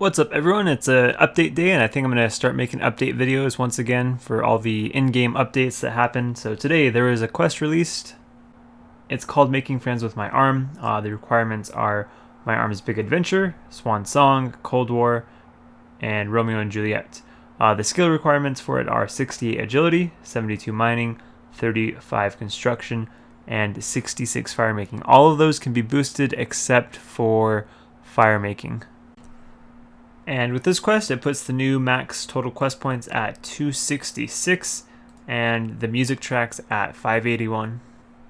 What's up everyone, it's a update day and I think I'm going to start making update videos once again for all the in-game updates that happen. So today there is a quest released. It's called Making Friends with My Arm. The requirements are My Arm's Big Adventure, Swan Song, Cold War, and Romeo and Juliet. The skill requirements for it are 68 agility, 72 mining, 35 construction, and 66 fire making. All of those can be boosted except for fire making. And with this quest, it puts the new max total quest points at 266 and the music tracks at 581.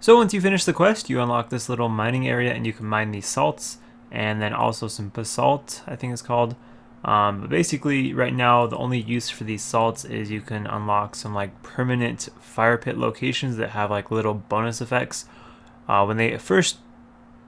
So once you finish the quest, you unlock this little mining area and you can mine these salts and then also some basalt, I think it's called. But basically, right now, the only use for these salts is you can unlock some like permanent fire pit locations that have like little bonus effects. When they first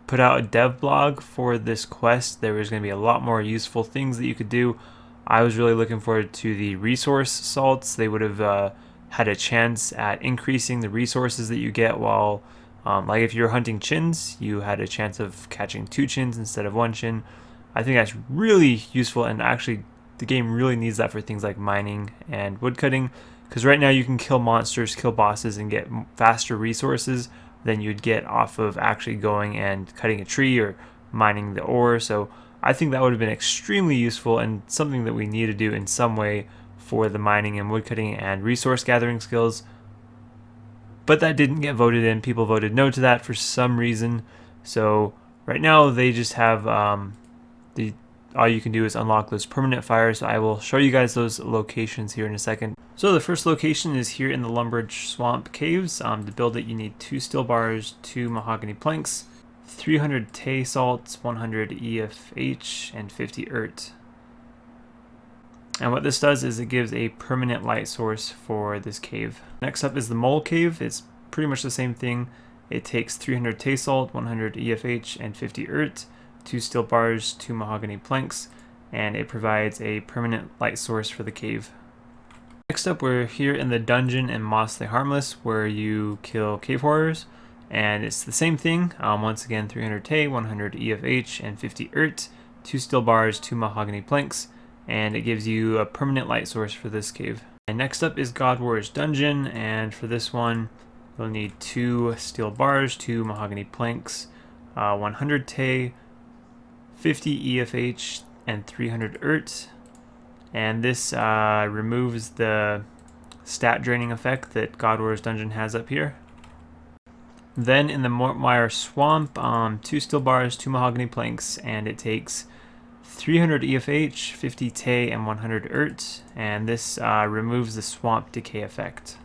put out a dev blog for this quest, there was going to be a lot more useful things that you could do. I was really looking forward to the resource salts. They would have had a chance at increasing the resources that you get while, like if you're hunting chins, you had a chance of catching 2 chins instead of 1 chin. I think that's really useful, and actually the game really needs that for things like mining and woodcutting, because right now you can kill monsters, kill bosses, and get faster resources than you'd get off of actually going and cutting a tree or mining the ore. So I think that would have been extremely useful and something that we need to do in some way for the mining and woodcutting and resource gathering skills. But that didn't get voted in. People voted no to that for some reason. So right now they just have all you can do is unlock those permanent fires. So I will show you guys those locations here in a second. So the first location is here in the Lumbridge Swamp Caves. To build it, you need 2 steel bars, 2 mahogany planks, 300 Tay salts, 100 EFH, and 50 Ert. And what this does is it gives a permanent light source for this cave. Next up is the Mole Cave. It's pretty much the same thing. It takes 300 Tay salt, 100 EFH, and 50 Ert, 2 steel bars, 2 mahogany planks, and it provides a permanent light source for the cave. Next up, we're here in the dungeon in Moss the Harmless, where you kill cave horrors, and it's the same thing. Once again, 300 Tay, 100 EFH, and 50 Ert, 2 steel bars, 2 mahogany planks, and it gives you a permanent light source for this cave. And next up is God War's Dungeon, and for this one, you'll need 2 steel bars, 2 mahogany planks, 100 Tay, 50 EFH, and 300 Ert. And this removes the stat draining effect that God War's Dungeon has up here. Then in the Mortmire Swamp, 2 steel bars, 2 mahogany planks, and it takes 300 EFH, 50 Tay, and 100 Ert, and this removes the swamp decay effect.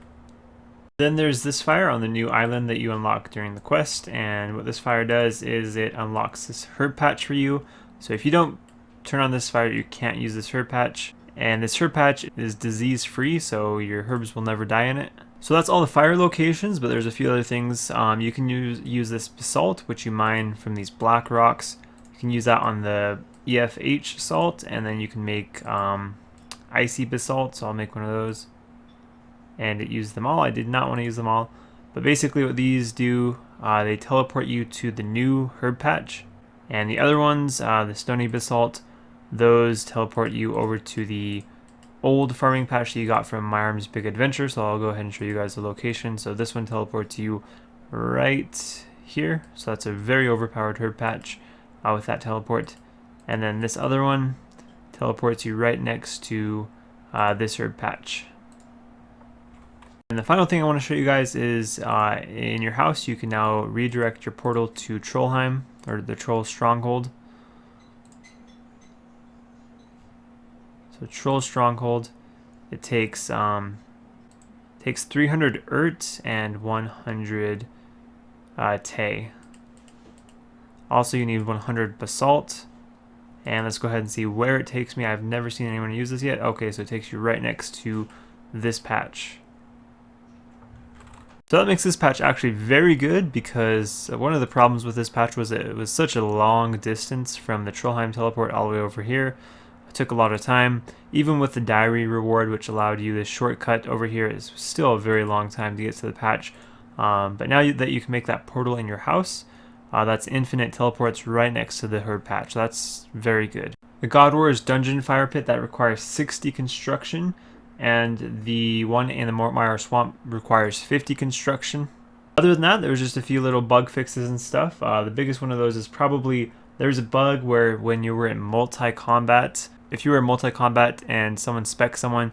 Then there's this fire on the new island that you unlock during the quest, and what this fire does is it unlocks this herb patch for you. So if you don't turn on this fire, you can't use this herb patch. And this herb patch is disease free, so your herbs will never die in it. So that's all the fire locations, but there's a few other things. You can use this basalt, which you mine from these black rocks. You can use that on the EFH salt, and then you can make icy basalt, so I'll make one of those. And it used them all. I did not want to use them all. But basically what these do, they teleport you to the new herb patch. And the other ones, the stony basalt, those teleport you over to the old farming patch that you got from My Arm's Big Adventure. So I'll go ahead and show you guys the location. So this one teleports you right here. So that's a very overpowered herb patch with that teleport. And then this other one teleports you right next to this herb patch. And the final thing I want to show you guys is in your house you can now redirect your portal to Trollheim, or the Troll Stronghold. So Troll Stronghold, it takes 300 Ert and 100 Tay. Also you need 100 basalt. And let's go ahead and see where it takes me. I've never seen anyone use this yet. Okay, so it takes you right next to this patch. So that makes this patch actually very good, because one of the problems with this patch was that it was such a long distance from the Trollheim teleport all the way over here. It took a lot of time. Even with the diary reward, which allowed you this shortcut over here, it's still a very long time to get to the patch. But now that you can make that portal in your house, that's infinite teleports right next to the herb patch. That's very good. The God Wars Dungeon Fire Pit that requires 60 construction, and the one in the Mortmire Swamp requires 50 construction. Other than that, there was just a few little bug fixes and stuff. The biggest one of those is probably there's a bug where when you were in multi-combat, if you were in multi-combat and someone spec someone,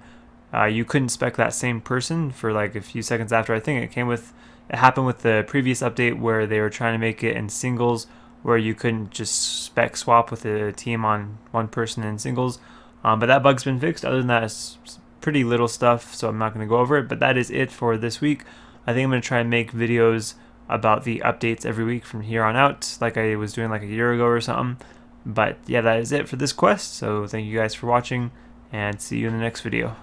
you couldn't spec that same person for like a few seconds after. I think it happened with the previous update where they were trying to make it in singles where you couldn't just spec swap with a team on one person in singles. But that bug's been fixed. Other than that, it's pretty little stuff, so I'm not going to go over it. But that is it for this week. I think I'm going to try and make videos about the updates every week from here on out, like I was doing like a year ago or something. But yeah, that is it for this quest. So thank you guys for watching, and see you in the next video.